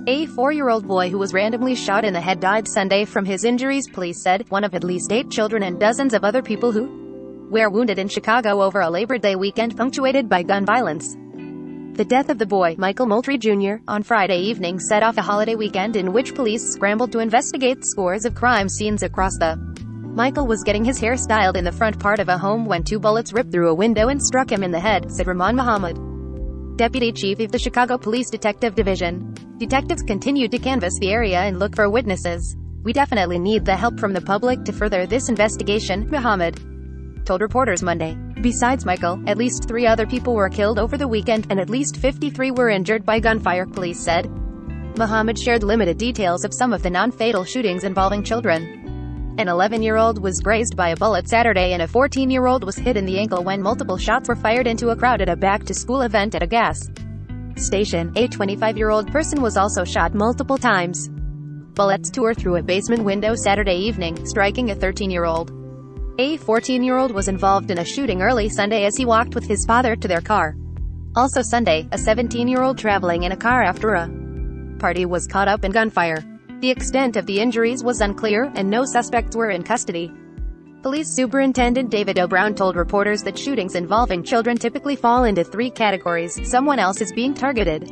A 4-year-old boy who was randomly shot in the head died Sunday from his injuries, police said, one of at least 8 children and dozens of other people who were wounded in Chicago over a Labor Day weekend punctuated by gun violence. The death of the boy, Michael Moultrie Jr., on Friday evening set off a holiday weekend in which police scrambled to investigate scores of crime scenes across the. Michael was getting his hair styled in the front part of a home when 2 bullets ripped through a window and struck him in the head, said Rahman Muhammad, deputy chief of the Chicago Police Detective Division. Detectives continued to canvass the area and look for witnesses. We definitely need the help from the public to further this investigation, Muhammad told reporters Monday. Besides Michael, at least 3 other people were killed over the weekend, and at least 53 were injured by gunfire, police said. Muhammad shared limited details of some of the non-fatal shootings involving children. An 11-year-old was grazed by a bullet Saturday and a 14-year-old was hit in the ankle when multiple shots were fired into a crowd at a back-to-school event at a gas station. A 25-year-old person was also shot multiple times. Bullets tore through a basement window Saturday evening, striking a 13-year-old. A 14-year-old was involved in a shooting early Sunday as he walked with his father to their car. Also Sunday, a 17-year-old traveling in a car after a party was caught up in gunfire. The extent of the injuries was unclear, and no suspects were in custody. Police Superintendent David O. Brown told reporters that shootings involving children typically fall into 3 categories: someone else is being targeted,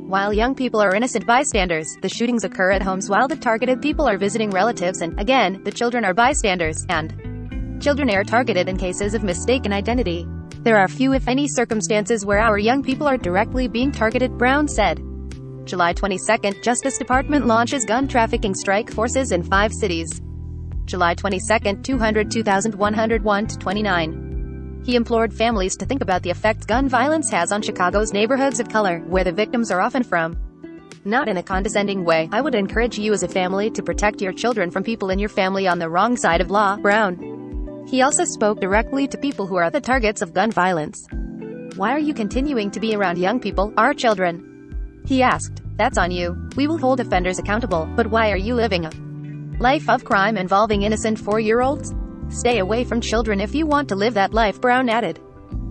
while young people are innocent bystanders. The shootings occur at homes while the targeted people are visiting relatives, and, again, the children are bystanders, and children are targeted in cases of mistaken identity. There are few if any circumstances where our young people are directly being targeted, Brown said. July 22, Justice Department launches gun trafficking strike forces in 5 cities. July 22, 202,101-29. He implored families to think about the effect gun violence has on Chicago's neighborhoods of color, where the victims are often from. Not in a condescending way, I would encourage you as a family to protect your children from people in your family on the wrong side of law, Brown. He also spoke directly to people who are the targets of gun violence. Why are you continuing to be around young people, our children? He asked. That's on you. We will hold offenders accountable, but why are you living a life of crime involving innocent 4-year-olds? Stay away from children if you want to live that life, Brown added.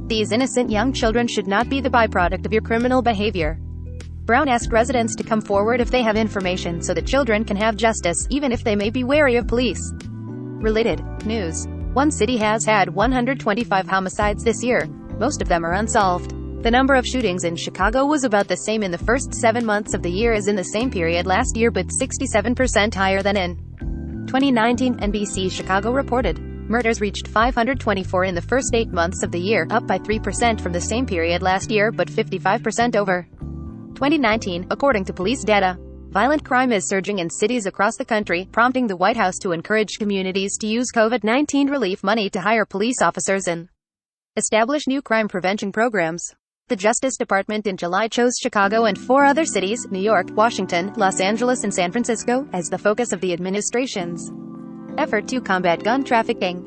These innocent young children should not be the byproduct of your criminal behavior. Brown asked residents to come forward if they have information so that children can have justice, even if they may be wary of police. Related news. One city has had 125 homicides this year. Most of them are unsolved. The number of shootings in Chicago was about the same in the first 7 months of the year as in the same period last year, but 67% higher than in 2019, NBC Chicago reported. Murders reached 524 in the first 8 months of the year, up by 3% from the same period last year, but 55% over 2019, according to police data. Violent crime is surging in cities across the country, prompting the White House to encourage communities to use COVID-19 relief money to hire police officers and establish new crime prevention programs. The Justice Department in July chose Chicago and 4 other cities, New York, Washington, Los Angeles and San Francisco, as the focus of the administration's effort to combat gun trafficking.